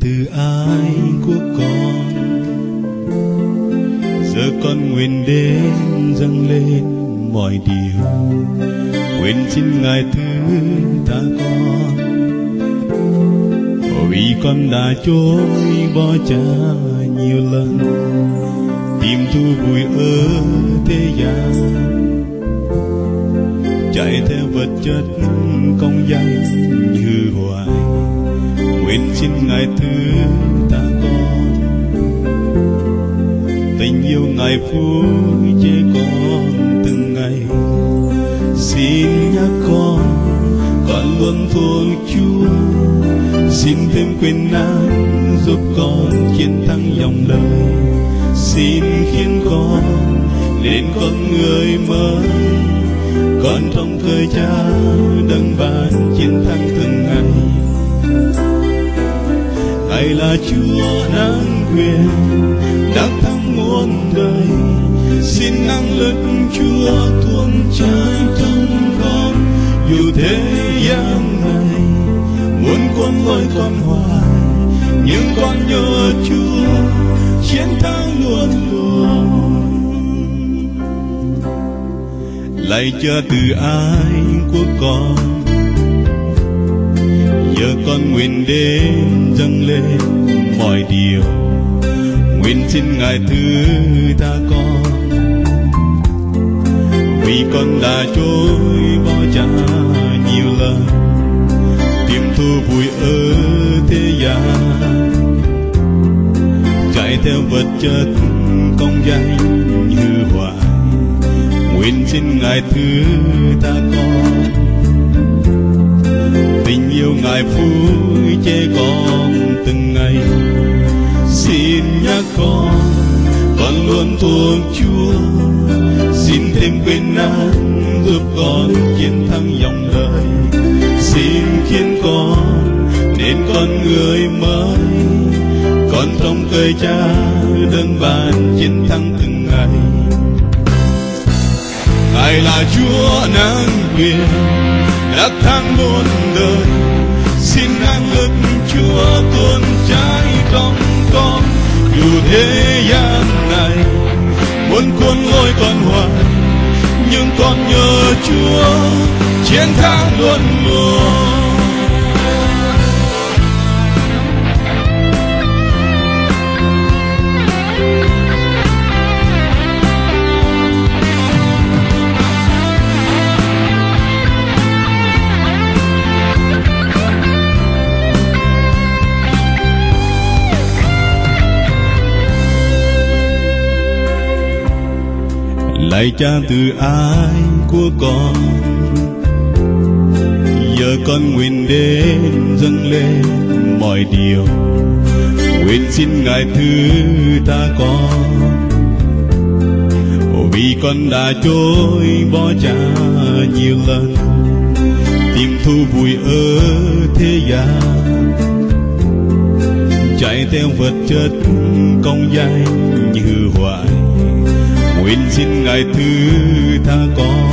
từ ái của con, giờ con nguyện đến dâng lên mọi điều, nguyện xin Ngài thứ tha con, vì con đã chối bỏ Cha nhiều lần, tìm thu vui ở thế gian, chạy theo vật chất công danh hư hoại, nguyện xin Ngài thứ tha con, tình yêu Ngài phối chế con từng ngày, xin nhắc con luôn thuộc Chúa, xin thêm quyền năng giúp con chiến thắng dòng đời, xin khiến con nên con người mới, con trong thời Cha đấng ban chiến thắng từng ngày. Ngài là Chúa năng quyền đắc thắng muôn đời, xin năng lực Chúa tuôn trải trong con, dù thế gian này muốn cuốn lôi con hoài, nhưng con nhờ Chúa chiến thắng luôn luôn. Lạy Cha từ ái của con, giờ con nguyện đến dâng lên mọi điều, nguyện xin Ngài thứ tha con, vì con đã chối bỏ Cha nhiều lần, tìm thu vui ở thế gian, chạy theo vật chất công danh hư hoại, nguyện xin Ngài thứ tha con, tình yêu Ngài phối chế con từng ngày, xin nhắc con luôn thuộc Chúa, xin thêm quyền năng giúp con chiến thắng dòng đời, xin khiến con nên con người mới, con trong cơi Cha đấng ban chiến thắng từng ngày. Ngài là Chúa năng quyền đắc thắng muôn đời, xin năng lực Chúa tuôn trải trong con, dù thế gian này muốn cuốn lôi con hoài, nhưng con nhờ Chúa chiến thắng luôn luôn. Lạy Cha từ ái của con, giờ con nguyện đến dâng lên mọi điều, nguyện xin Ngài thứ tha con, vì con đã chối bỏ Cha nhiều lần, tìm thu vui ở thế gian, chạy theo vật chất công danh hư hoại, nguyện xin Ngài thứ tha con,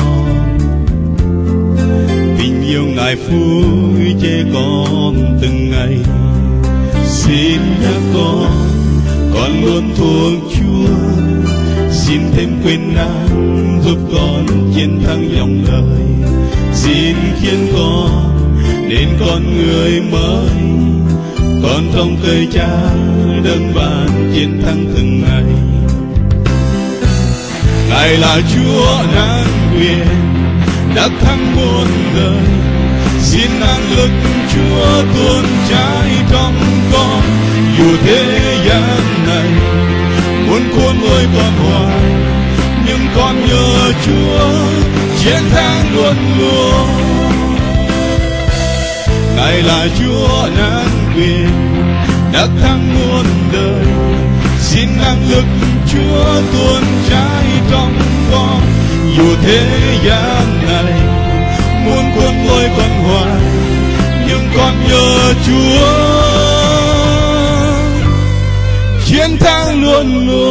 tình yêu Ngài phối chế con từng ngày, xin nhắc con luôn thuộc Chúa, xin thêm quyền năng giúp con chiến thắng dòng đời, xin khiến con nên con người mới, con trong cơi Cha đấng ban chiến thắng từng ngày. Ngài là Chúa năng quyền đắc thắng muôn đời, xin năng lực Chúa tuôn trải trong con, dù thế gian này muốn cuốn lôi con hoài, nhưng con nhờ Chúa chiến thắng luôn luôn. Ngài là Chúa năng quyền đắc thắng muôn đời, xin năng lực Chúa tuôn trải trong con, dù thế gian này muốn cuốn lôi con hoài, nhưng con nhờ Chúa chiến thắng luôn luôn.